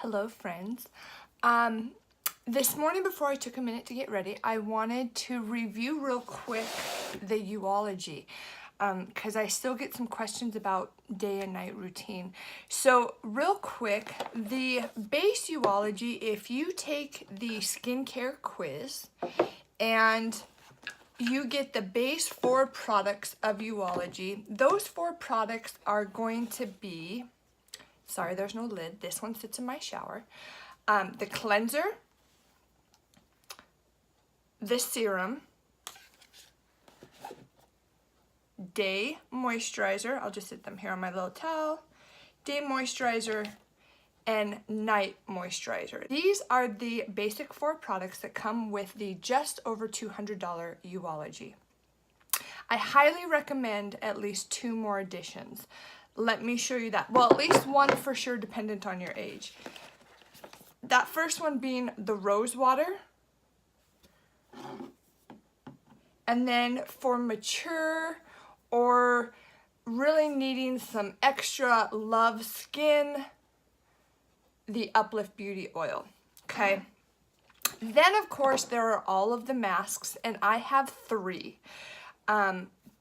Hello friends. This morning before I took a minute to get ready, I wanted to review real quick the Yoology because I still get some questions about day and night routine. So real quick, the base Yoology, if you take the skincare quiz and you get the base 4 products of Yoology, those 4 products are going to be, sorry, there's no lid. This one sits in my shower. The cleanser, the serum, day moisturizer. I'll just sit them here on my little towel. Day moisturizer and night moisturizer. These are the basic 4 products that come with the just over $200 Yoology. I highly recommend at least 2 more additions. Let me show you that. Well, at least 1 for sure, dependent on your age. That first one being the rose water. And then for mature or really needing some extra love skin, the Uplift Beauty Oil. Okay. Then of course there are all of the masks, and I have 3.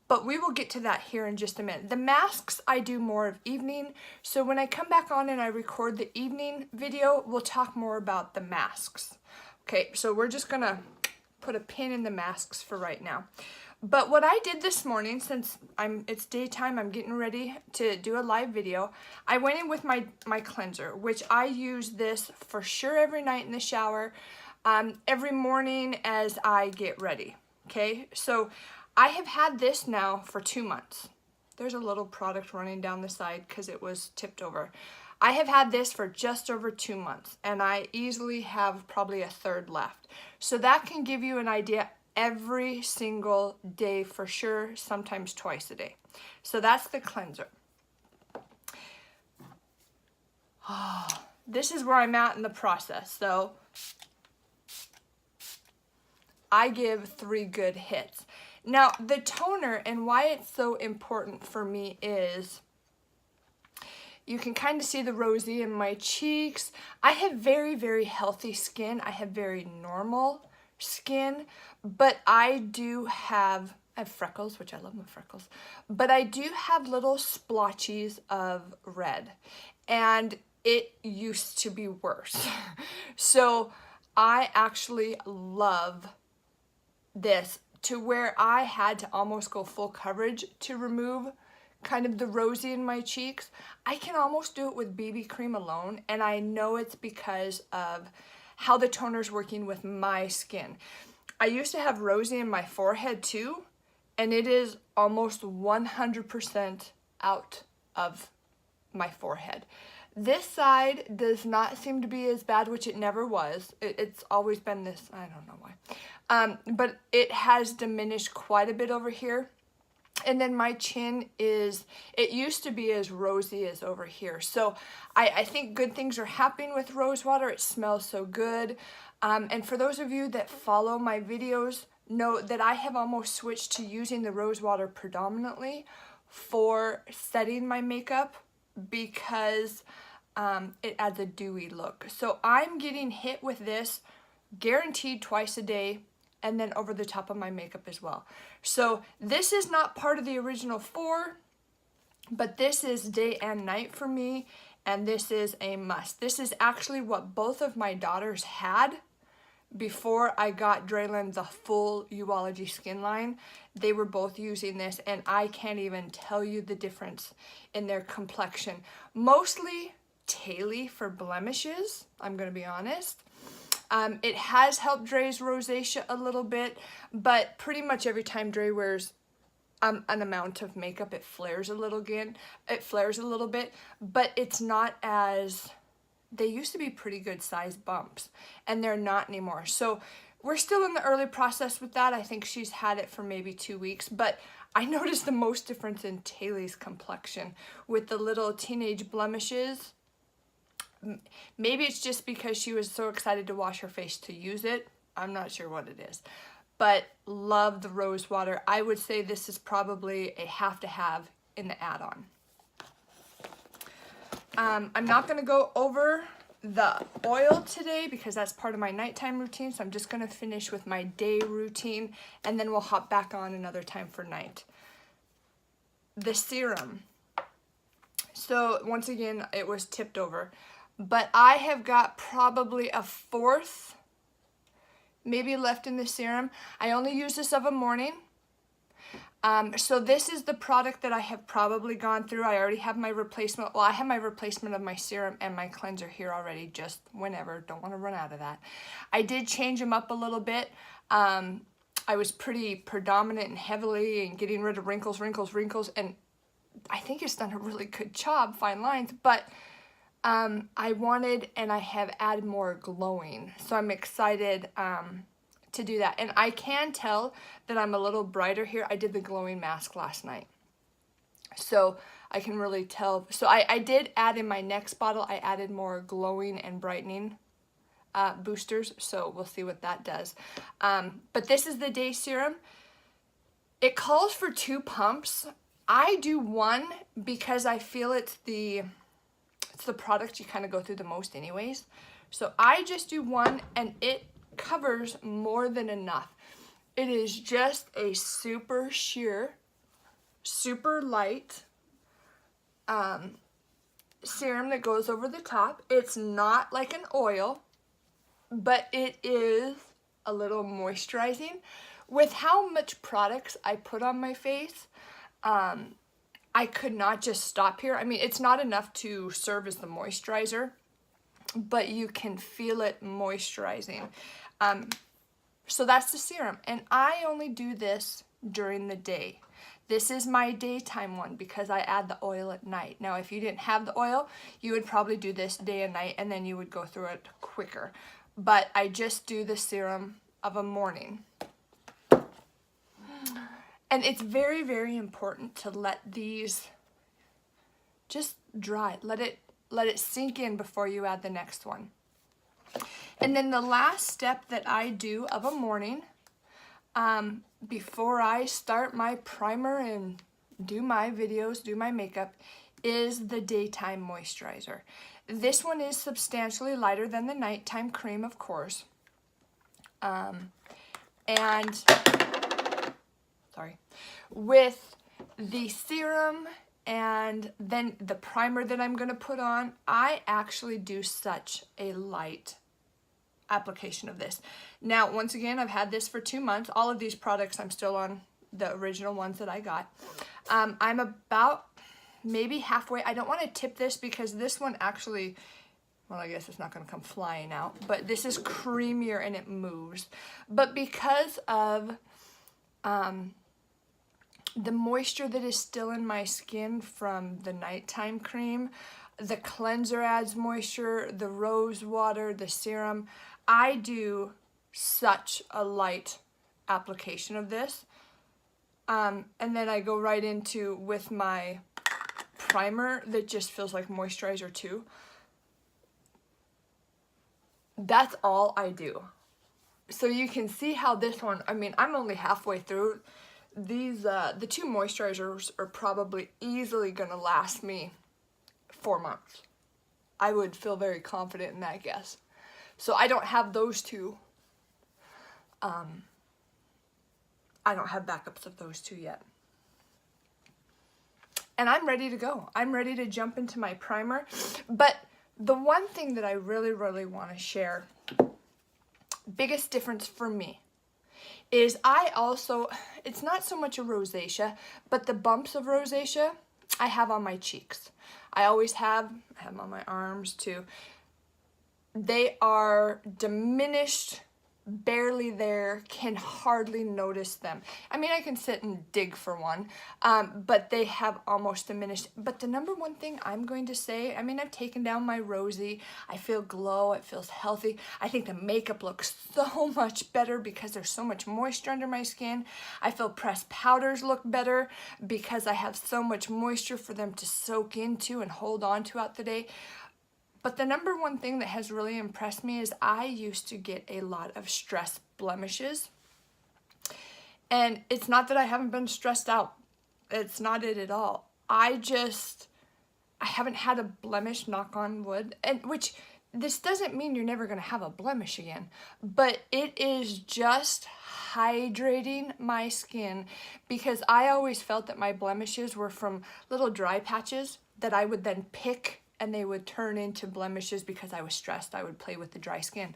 But we will get to that here in just a minute. The masks I do more of evening, so when I come back on and I record the evening video, we'll talk more about the masks. Okay, so we're just gonna put a pin in the masks for right now. But what I did this morning, since it's daytime, I'm getting ready to do a live video, I went in with my cleanser, which I use this for sure every night in the shower, every morning as I get ready. Okay, so I have had this now for 2 months. There's a little product running down the side because it was tipped over. I have had this for just over 2 months, and I easily have probably a third left. So that can give you an idea every single day for sure, sometimes twice a day. So that's the cleanser. This is where I'm at in the process. So I give 3 good hits. Now, the toner, and why it's so important for me is, you can kind of see the rosy in my cheeks. I have very, very healthy skin. I have very normal skin, but I have freckles, which I love my freckles, but I do have little splotches of red, and it used to be worse. So I actually love this, to where I had to almost go full coverage to remove kind of the rosy in my cheeks. I can almost do it with BB cream alone, and I know it's because of how the toner's working with my skin. I used to have rosy in my forehead too, and it is almost 100% out of my forehead. This side does not seem to be as bad, which it never was. It's always been this, I don't know why. But it has diminished quite a bit over here. And then my chin it used to be as rosy as over here. So I think good things are happening with rose water. It smells so good. And for those of you that follow my videos, know that I have almost switched to using the rose water predominantly for setting my makeup, because it adds a dewy look. So I'm getting hit with this guaranteed twice a day, and then over the top of my makeup as well. So this is not part of the original 4, but this is day and night for me, and this is a must. This is actually what both of my daughters had before I got Draylon the full Yoology skin line. They were both using this, and I can't even tell you the difference in their complexion. Mostly Taily for blemishes, I'm gonna be honest. It has helped Dre's rosacea a little bit, but pretty much every time Dre wears an amount of makeup, it flares a little bit, but it's not as, they used to be pretty good size bumps, and they're not anymore. So we're still in the early process with that. I think she's had it for maybe 2 weeks, but I noticed the most difference in Taylee's complexion with the little teenage blemishes. Maybe it's just because she was so excited to wash her face to use it. I'm not sure what it is. But love the rose water. I would say this is probably a have to have in the add-on. I'm not going to go over the oil today because that's part of my nighttime routine. So I'm just going to finish with my day routine and then we'll hop back on another time for night. The serum. So once again, it was tipped over. But I have got probably a fourth maybe left in the serum. I only use this of a morning. So this is the product that I have probably gone through. I already have my replacement. Well, I have my replacement of my serum and my cleanser here already, just whenever. Don't want to run out of that. I did change them up a little bit. I was pretty predominant and heavily and getting rid of wrinkles, and I think it's done a really good job, fine lines, but I wanted and I have added more glowing. So I'm excited to do that. And I can tell that I'm a little brighter here. I did the glowing mask last night. So I can really tell. So I did add in my next bottle, I added more glowing and brightening boosters. So we'll see what that does. But this is the day serum. It calls for 2 pumps. I do 1 because I feel it's the product you kind of go through the most anyways. So I just do 1 and it covers more than enough. It is just a super sheer, super light serum that goes over the top. It's not like an oil, but it is a little moisturizing. With how much products I put on my face, I could not just stop here. I mean, it's not enough to serve as the moisturizer, but you can feel it moisturizing. So that's the serum, and I only do this during the day. This is my daytime one because I add the oil at night. Now, if you didn't have the oil, you would probably do this day and night, and then you would go through it quicker. But I just do the serum of a morning. And it's very, very important to let these just dry. Let it sink in before you add the next one. And then the last step that I do of a morning, before I start my primer and do my videos, do my makeup, is the daytime moisturizer. This one is substantially lighter than the nighttime cream, of course. With the serum and then the primer that I'm going to put on, I actually do such a light application of this. Now, once again, I've had this for 2 months. All of these products, I'm still on the original ones that I got. I'm about maybe halfway. I don't want to tip this because this one actually, well, I guess it's not going to come flying out, but this is creamier and it moves. But because of the moisture that is still in my skin from the nighttime cream, the cleanser adds moisture, the rose water, the serum, I do such a light application of this. And then I go right into with my primer that just feels like moisturizer too. That's all I do. So you can see how this one, I mean, I'm only halfway through. These, the 2 moisturizers are probably easily gonna last me 4 months. I would feel very confident in that guess. So I don't have those 2. I don't have backups of those 2 yet. And I'm ready to go. I'm ready to jump into my primer. But the one thing that I really, really want to share, biggest difference for me, is I also, it's not so much a rosacea, but the bumps of rosacea I have on my cheeks. I always have, I have them on my arms too. They are diminished, barely there, can hardly notice them. I mean, I can sit and dig for one, but they have almost diminished. But the number one thing I'm going to say, I mean, I've taken down my rosy. I feel glow. It feels healthy. I think the makeup looks so much better because there's so much moisture under my skin. I feel pressed powders look better because I have so much moisture for them to soak into and hold on to out the day. But the number one thing that has really impressed me is I used to get a lot of stress blemishes. And it's not that I haven't been stressed out. It's not it at all. I haven't had a blemish, knock on wood, and which this doesn't mean you're never going to have a blemish again, but it is just hydrating my skin, because I always felt that my blemishes were from little dry patches that I would then pick and they would turn into blemishes because I was stressed. I would play with the dry skin.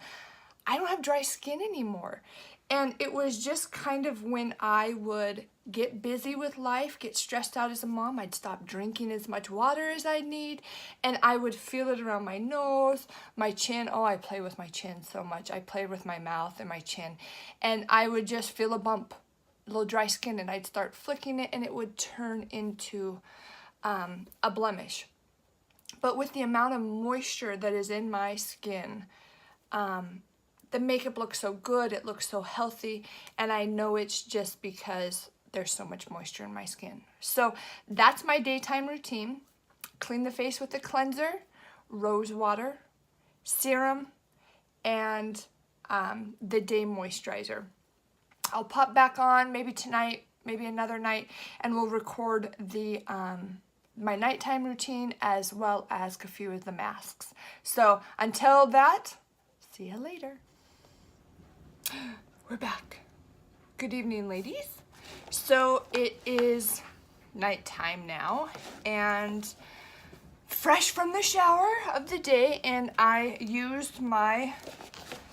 I don't have dry skin anymore. And it was just kind of when I would get busy with life, get stressed out as a mom, I'd stop drinking as much water as I need, and I would feel it around my nose, my chin. Oh, I play with my chin so much. I play with my mouth and my chin. And I would just feel a bump, a little dry skin, and I'd start flicking it, and it would turn into a blemish. But with the amount of moisture that is in my skin, the makeup looks so good, it looks so healthy, and I know it's just because there's so much moisture in my skin. So that's my daytime routine. Clean the face with a cleanser, rose water, serum, and the day moisturizer. I'll pop back on maybe tonight, maybe another night, and we'll record the my nighttime routine as well as a few of the masks. So until that, see you later. We're back. Good evening, ladies. So it is nighttime now, and fresh from the shower of the day, and I used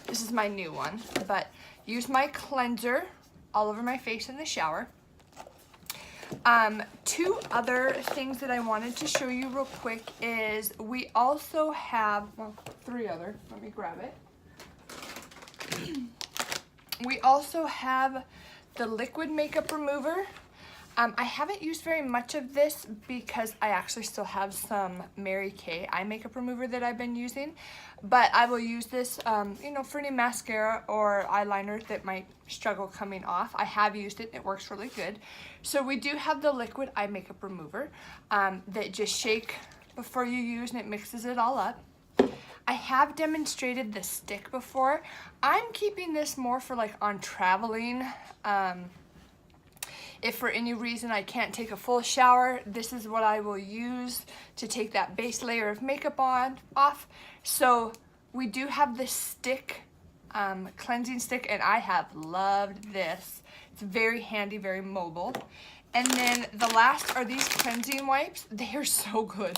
this is my new one, but used my cleanser all over my face in the shower. Two other things that I wanted to show you real quick is we also have, well, three other, let me grab it. We also have the liquid makeup remover. I haven't used very much of this because I actually still have some Mary Kay eye makeup remover that I've been using, but I will use this, you know, for any mascara or eyeliner that might struggle coming off. I have used it, it works really good. So we do have the liquid eye makeup remover that just shake before you use, and it mixes it all up. I have demonstrated the stick before. I'm keeping this more for like on traveling. If for any reason I can't take a full shower, this is what I will use to take that base layer of makeup off. So we do have this stick, cleansing stick, and I have loved this. It's very handy, very mobile. And then the last are these cleansing wipes. They are so good.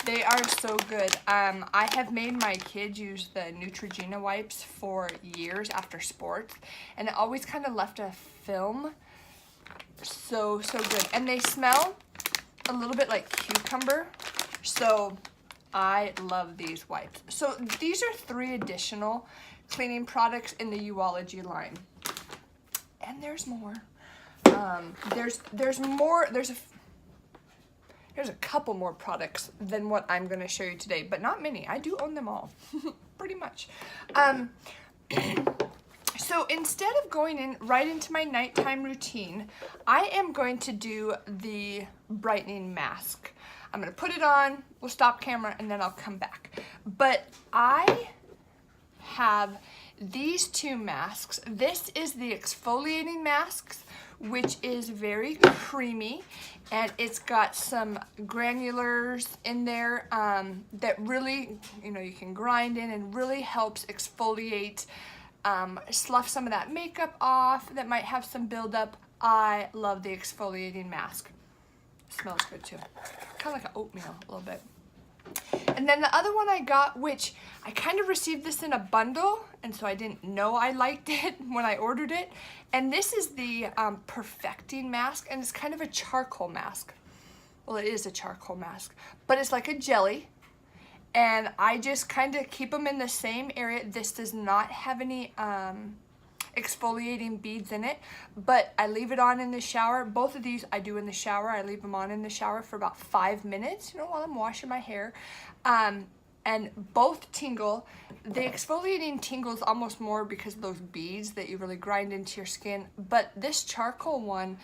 They are so good. I have made my kids use the Neutrogena wipes for years after sports, and it always kind of left a film. So good. And they smell a little bit like cucumber. So I love these wipes. So these are 3 additional cleaning products in the Ology line. And there's more. There's more. There's a couple more products than what I'm going to show you today, but not many. I do own them all, pretty much. So instead of going right into my nighttime routine, I am going to do the brightening mask. I'm going to put it on, we'll stop camera, and then I'll come back. But I have these 2 masks. This is the exfoliating masks, which is very creamy, and it's got some granulars in there that really, you know, you can grind in and really helps exfoliate, slough some of that makeup off that might have some buildup. I love the exfoliating mask. It smells good too. Kind of like an oatmeal a little bit. And then the other one I got, which I kind of received this in a bundle, and so I didn't know I liked it when I ordered it. And this is the perfecting mask, and it's kind of a charcoal mask. Well, it is a charcoal mask, but it's like a jelly. And I just kind of keep them in the same area. This does not have any exfoliating beads in it, but I leave it on in the shower. Both of these I do in the shower. I leave them on in the shower for about 5 minutes, you know, while I'm washing my hair. And both tingle. The exfoliating tingles almost more because of those beads that you really grind into your skin. But this charcoal one,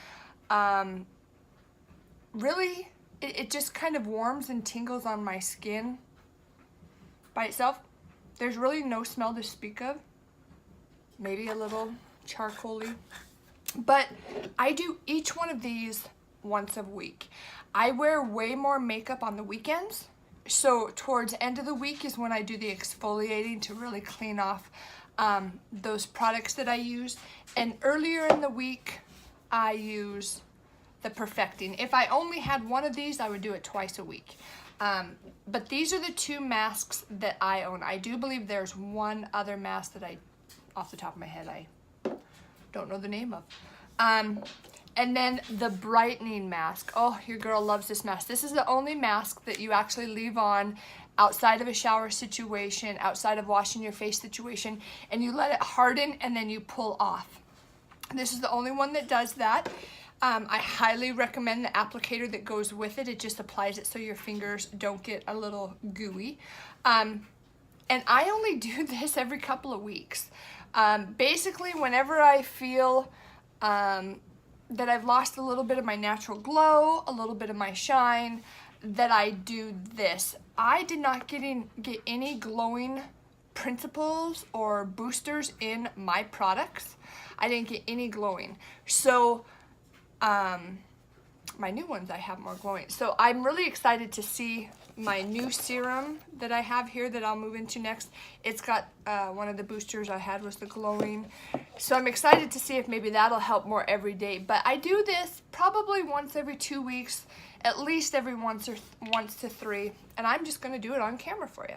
really, it just kind of warms and tingles on my skin by itself. There's really no smell to speak of. Maybe a little charcoal-y. But I do each one of these once a week. I wear way more makeup on the weekends, So towards the end of the week is when I do the exfoliating to really clean off those products that I use. And earlier in the week, I use the perfecting. If I only had one of these, I would do it twice a week. But these are the two masks that I own. I do believe there's one other mask that off the top of my head, I don't know the name of. And then the brightening mask. Oh, your girl loves this mask. This is the only mask that you actually leave on outside of a shower situation, outside of washing your face situation, and you let it harden and then you pull off. This is the only one that does that. I highly recommend the applicator that goes with it. It just applies it so your fingers don't get a little gooey. And I only do this every couple of weeks. Basically, whenever I feel that I've lost a little bit of my natural glow, a little bit of my shine, that I do this. I did not get any glowing principles or boosters in my products. I didn't get any glowing. So my new ones, I have more glowing. So I'm really excited to see my new serum that I have here that I'll move into next. It's got one of the boosters I had was the glowing. So I'm excited to see if maybe that'll help more every day. But I do this probably once every 2 weeks, at least every once to 3. And I'm just gonna do it on camera for you.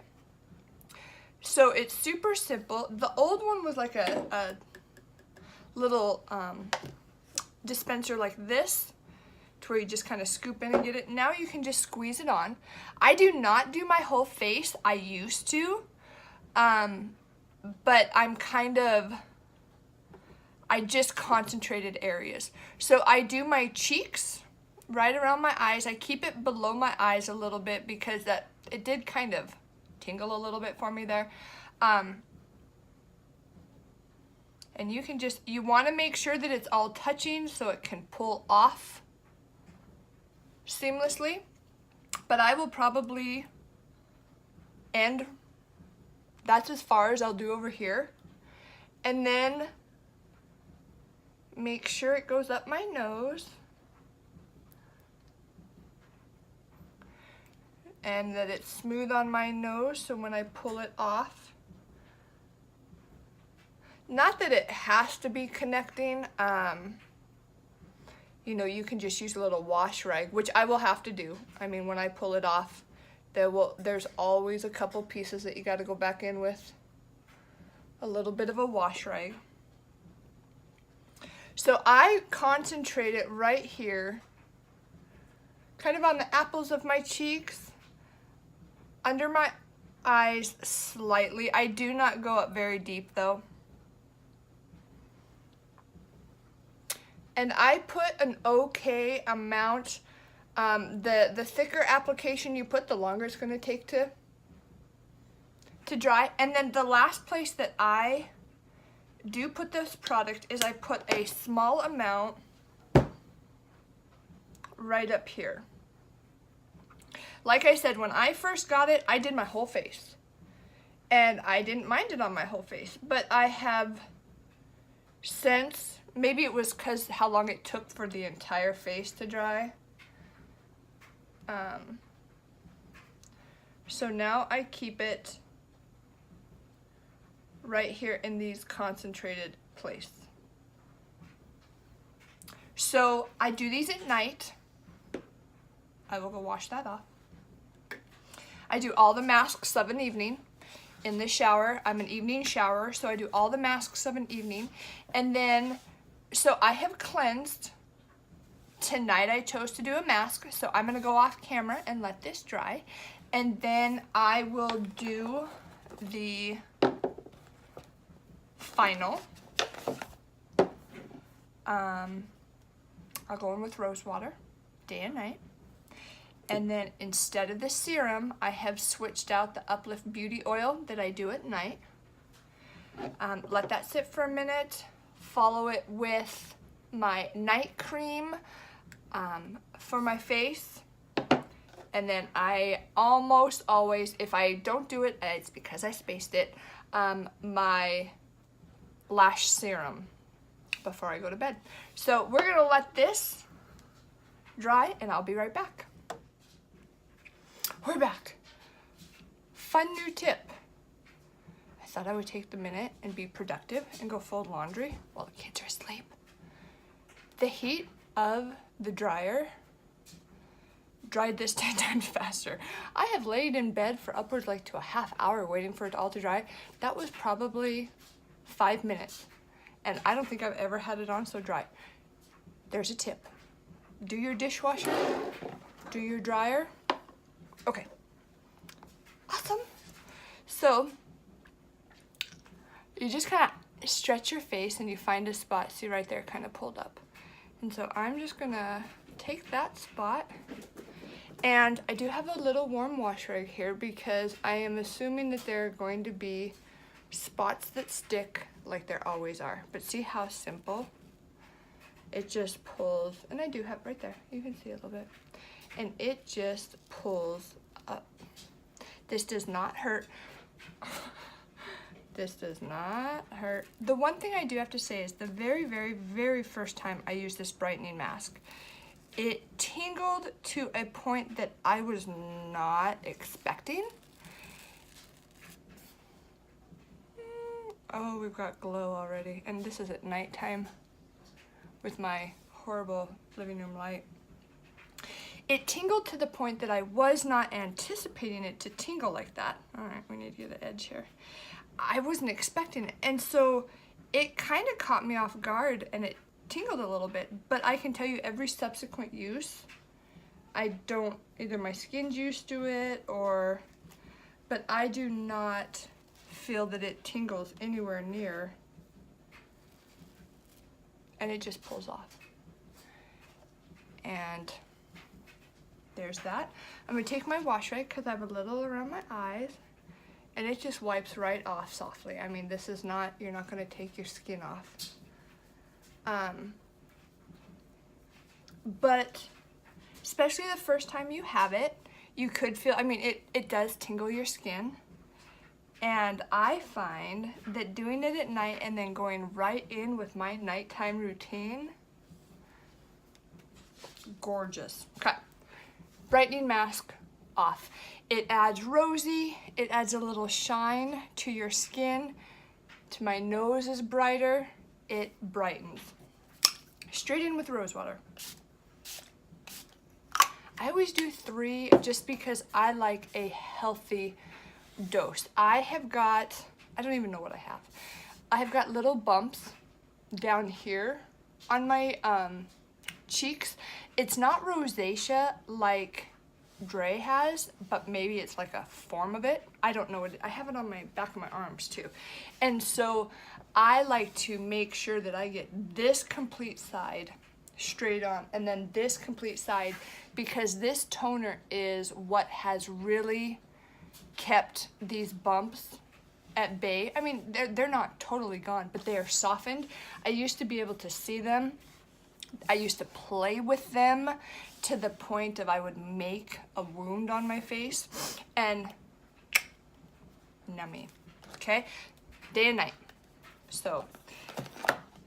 So it's super simple. The old one was like a little dispenser like this, to where you just kind of scoop in and get it. Now you can just squeeze it on. I do not do my whole face. I used to, but I just concentrated areas. So I do my cheeks right around my eyes. I keep it below my eyes a little bit because it did kind of tingle a little bit for me there. And you want to make sure that it's all touching so it can pull off seamlessly. But I will probably end, that's as far as I'll do over here. And then make sure it goes up my nose. And that it's smooth on my nose, so when I pull it off, not that it has to be connecting, you know, you can just use a little wash rag, which I will have to do. I mean, when I pull it off, there's always a couple pieces that you got to go back in with a little bit of a wash rag. So I concentrate it right here, kind of on the apples of my cheeks, under my eyes slightly. I do not go up very deep though. And I put an okay amount. The thicker application you put, the longer it's going to take to dry. And then the last place that I do put this product is I put a small amount right up here. Like I said, when I first got it, I did my whole face. And I didn't mind it on my whole face. But I have since, maybe it was because how long it took for the entire face to dry. So now I keep it right here in these concentrated places. So I do these at night. I will go wash that off. I do all the masks of an evening in the shower. I'm an evening shower, so I do all the masks of an evening. And then, so I have cleansed. Tonight I chose to do a mask, so I'm gonna go off camera and let this dry. And then I will do the final. I'll go in with rose water, day and night. And then instead of the serum, I have switched out the Uplift Beauty Oil that I do at night. Let that sit for a minute. Follow it with my night cream for my face. And then I almost always, if I don't do it, it's because I spaced it, my lash serum before I go to bed. So we're gonna let this dry and I'll be right back. We're back. fun new tip. I thought I would take the minute and be productive and go fold laundry while the kids are asleep. The heat of the dryer dried this 10 times faster. I have laid in bed for upwards like to a half hour waiting for it all to dry. That was probably 5 minutes. And I don't think I've ever had it on so dry. There's a tip. Do your dishwasher, do your dryer. Okay, awesome. So you just kind of stretch your face and you find a spot, see right there, kind of pulled up. And so I'm just gonna take that spot, and I do have a little warm wash rag here because I am assuming that there are going to be spots that stick like there always are. But see how simple? It just pulls, and I do have right there, you can see a little bit, and it just pulls up. This does not hurt. This does not hurt. The one thing I do have to say is the very, very, very first time I used this brightening mask, it tingled to a point that I was not expecting. Oh, we've got glow already, and this is at nighttime with my horrible living room light. It tingled to the point that I was not anticipating it to tingle like that. All right, we need to get the edge here. I wasn't expecting it, and so it kind of caught me off guard, and it tingled a little bit. But I can tell you, every subsequent use, I don't, either my skin's used to it or, but I do not feel that it tingles anywhere near, and it just pulls off. And there's that. I'm gonna take my wash rag because I have a little around my eyes, and it just wipes right off softly. I mean, this is not, you're not gonna take your skin off. But especially the first time you have it, you could feel, I mean, it does tingle your skin. And I find that doing it at night and then going right in with my nighttime routine, gorgeous. Okay, brightening mask off. It adds rosy, it adds a little shine to your skin. To my nose is brighter, it brightens. Straight in with rose water. I always do 3 just because I like a healthy dose. I have got, I don't even know what I have. I have got little bumps down here on my cheeks. It's not rosacea like Dre has, but maybe it's like a form of it. I don't know what I have it on my back of my arms too. And so I like to make sure that I get this complete side straight on and then this complete side, because this toner is what has really kept these bumps at bay. I mean, they're not totally gone, but they are softened. I used to be able to see them. I used to play with them to the point of I would make a wound on my face, and nummy, okay? Day and night. So,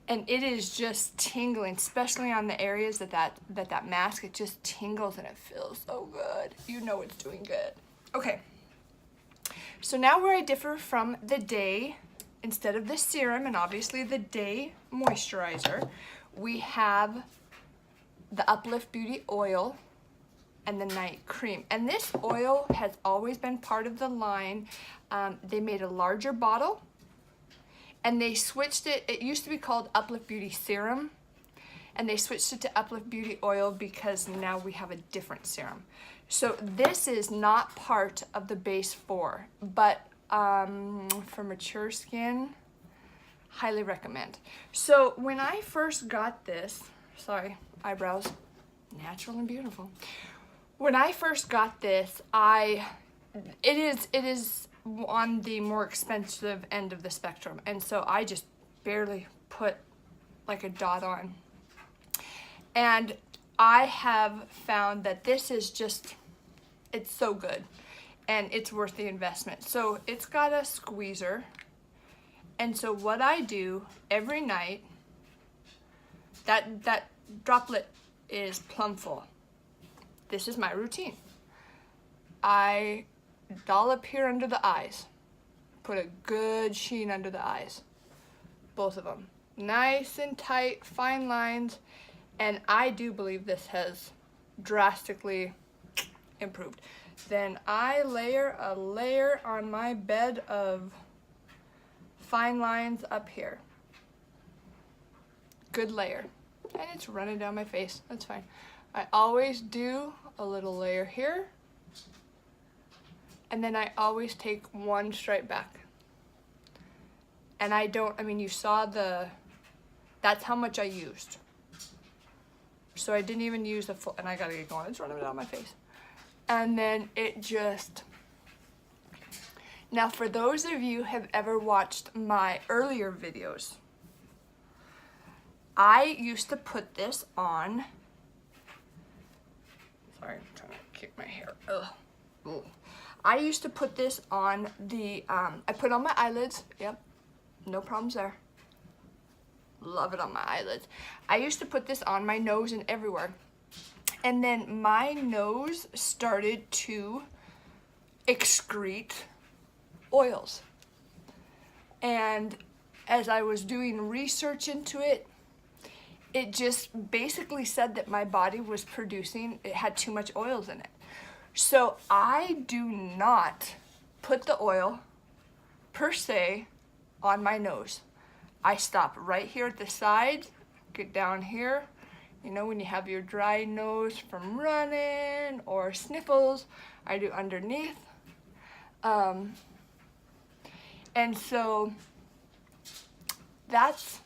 and it is just tingling, especially on the areas that mask, it just tingles and it feels so good. You know it's doing good. Okay. So now where I differ from the day, instead of the serum and obviously the day moisturizer, we have the Uplift Beauty oil and the night cream. And this oil has always been part of the line. They made a larger bottle and they switched it. It used to be called Uplift Beauty Serum, and they switched it to Uplift Beauty Oil because now we have a different serum. So this is not part of the base 4, but for mature skin, highly recommend. So when I first got this, sorry, eyebrows, natural and beautiful. When I first got this, it is on the more expensive end of the spectrum, and so I just barely put like a dot on. And I have found that this is just, it's so good and it's worth the investment. So it's got a squeezer, and so what I do every night, that droplet is plumb full. This is my routine. I dollop here under the eyes. Put a good sheen under the eyes. Both of them. Nice and tight, fine lines. And I do believe this has drastically improved. Then I layer a layer on my bed of fine lines up here. Good layer. And it's running down my face. That's fine. I always do a little layer here. And then I always take one stripe back. And I don't, I mean, you saw that's how much I used. So I didn't even use the full, and I gotta get going. It's running down my face. And then it just, now for those of you who have ever watched my earlier videos, I used to put this on, sorry, I'm trying to kick my hair. Ugh. Ugh. I used to put this on the, I put on my eyelids, yep, no problems there. Love it on my eyelids. I used to put this on my nose and everywhere. And then my nose started to excrete oils. And as I was doing research into it, it just basically said that my body was producing, it had too much oils in it. So I do not put the oil per se on my nose. I stop right here at the side, get down here. You know, when you have your dry nose from running or sniffles, I do underneath. And so that's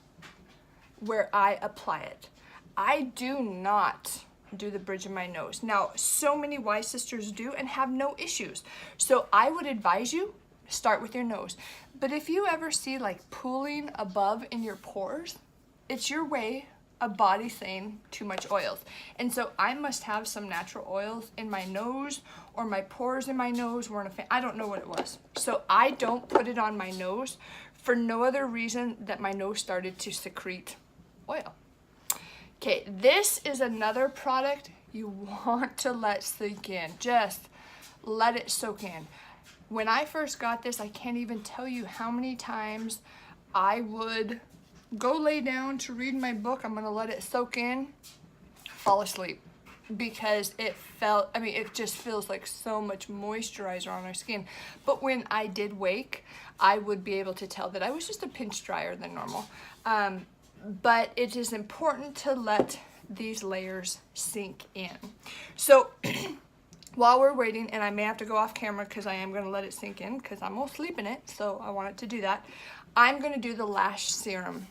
where I apply it. I do not do the bridge of my nose. Now, so many Y sisters do and have no issues. So I would advise you, start with your nose. But if you ever see like pooling above in your pores, it's your way of body saying too much oils. And so I must have some natural oils in my nose or my pores in my nose weren't a fan. I don't know what it was. So I don't put it on my nose for no other reason that my nose started to secrete oil. Okay, this is another product you want to let sink in. Just let it soak in. When I first got this, I can't even tell you how many times I would go lay down to read my book. I'm gonna let it soak in, fall asleep, because it felt, I mean, it just feels like so much moisturizer on our skin. But when I did wake, I would be able to tell that I was just a pinch drier than normal. But it is important to let these layers sink in. So while we're waiting, and I may have to go off camera because I am gonna let it sink in because I'm gonna sleep in it, so I want it to do that. I'm gonna do the lash serum.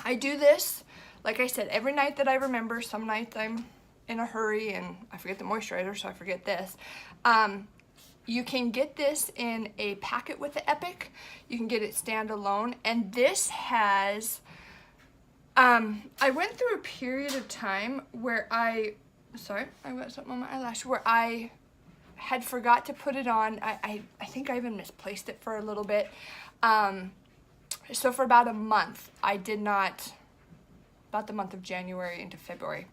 I do this, like I said, every night that I remember. Some nights I'm in a hurry and I forget the moisturizer, so I forget this. You can get this in a packet with the Epic. You can get it standalone, and this has, I went through a period of time where I got something on my eyelash, where I had forgot to put it on. I think I even misplaced it for a little bit. So for about a month, I did not, about the month of January into February.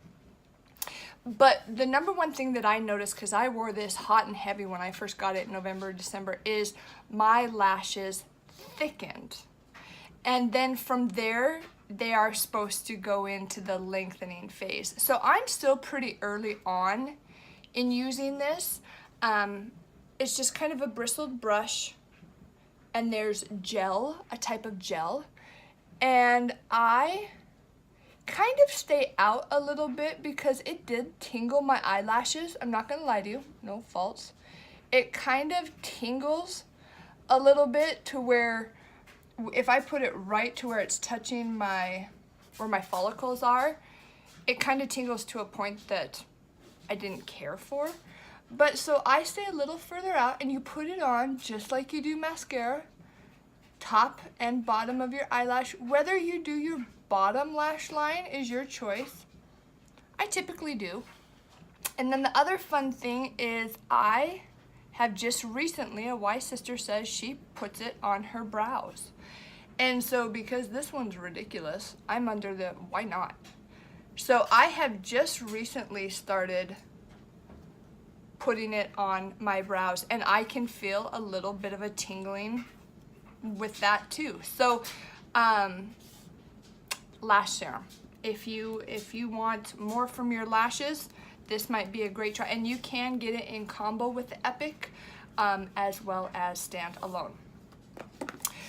But the number one thing that I noticed, because I wore this hot and heavy when I first got it in November, December, is my lashes thickened. And then from there, they are supposed to go into the lengthening phase. So I'm still pretty early on in using this. It's just kind of a bristled brush, and there's gel, a type of gel, and I kind of stay out a little bit because it did tingle my eyelashes. I'm not gonna lie to you, no faults. It kind of tingles a little bit to where if I put it right to where it's touching where my follicles are, it kind of tingles to a point that I didn't care for. But so I stay a little further out, and you put it on just like you do mascara, top and bottom of your eyelash. Whether you do your bottom lash line is your choice. I typically do. And then the other fun thing is I have just recently, a Y sister says she puts it on her brows. And so because this one's ridiculous, I'm under the why not? So I have just recently started putting it on my brows, and I can feel a little bit of a tingling with that too. So lash serum, if you want more from your lashes, this might be a great try, and you can get it in combo with the Epic as well as stand alone.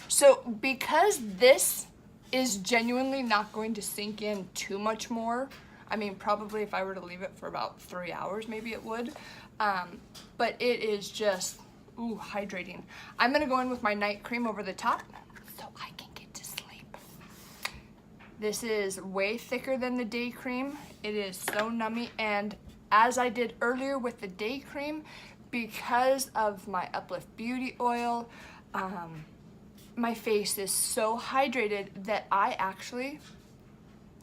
So because this is genuinely not going to sink in too much more, I mean, probably if I were to leave it for about 3 hours, maybe it would, but it is just, ooh, hydrating. I'm gonna go in with my night cream over the top so I can get to sleep. This is way thicker than the day cream. It is so nummy, and as I did earlier with the day cream, because of my Uplift Beauty Oil, my face is so hydrated that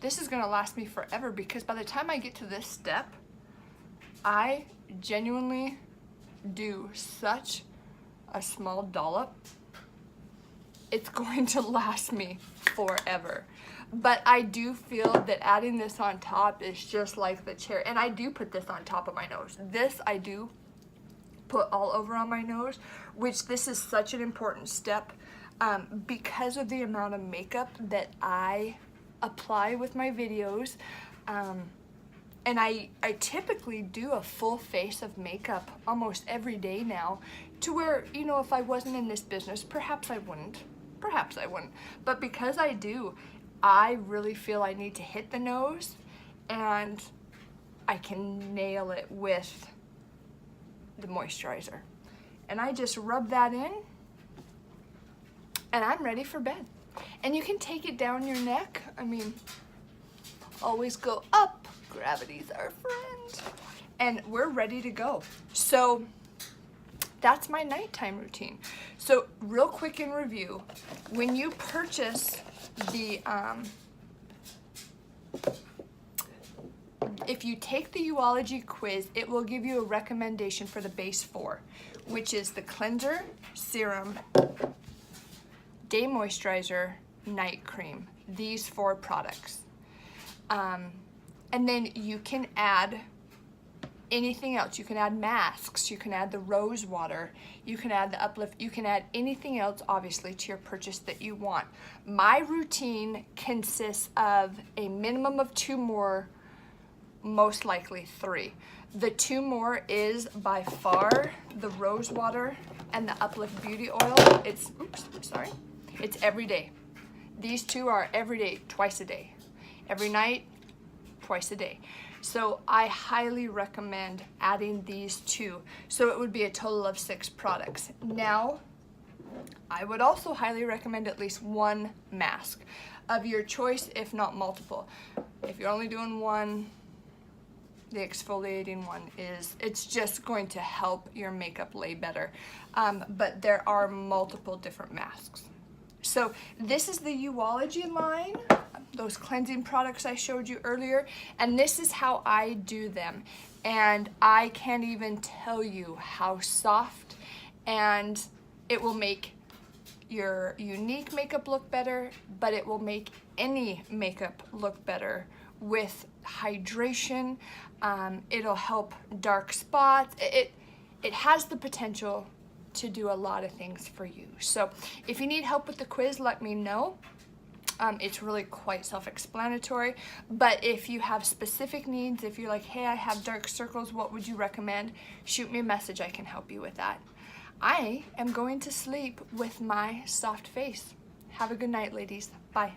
this is gonna last me forever, because by the time I get to this step, I genuinely do such a small dollop. It's going to last me forever. But I do feel that adding this on top is just like the cherry. And I do put this on top of my nose. This I do put all over on my nose, which this is such an important step because of the amount of makeup that I apply with my videos. And I typically do a full face of makeup almost every day now, to where, you know, if I wasn't in this business, perhaps I wouldn't. But because I do, I really feel I need to hit the nose, and I can nail it with the moisturizer. And I just rub that in, and I'm ready for bed. And you can take it down your neck. I mean, always go up. Gravity's our friend. And we're ready to go. So that's my nighttime routine. So real quick in review, when you purchase the, if you take the Ology quiz, it will give you a recommendation for the base 4, which is the cleanser, serum, day moisturizer, night cream. These 4 products. And then you can add anything else. You can add masks, you can add the rose water, you can add the Uplift, you can add anything else, obviously, to your purchase that you want. My routine consists of a minimum of 2 more, most likely 3. The 2 more is by far the rose water and the Uplift Beauty Oil. It's every day. These 2 are every day, twice a day. Every night, twice a day. So I highly recommend adding these 2. So it would be a total of 6 products. Now, I would also highly recommend at least 1 mask of your choice, if not multiple. If you're only doing 1, the exfoliating one it's just going to help your makeup lay better. But there are multiple different masks. So this is the Ology line, those cleansing products I showed you earlier, and this is how I do them. And I can't even tell you how soft, and it will make your Younique makeup look better, but it will make any makeup look better with hydration. It'll help dark spots. It has the potential to do a lot of things for you. So if you need help with the quiz, let me know. It's really quite self-explanatory, but if you have specific needs, if you're like, hey, I have dark circles, what would you recommend? Shoot me a message, I can help you with that. I am going to sleep with my soft face. Have a good night, ladies. Bye.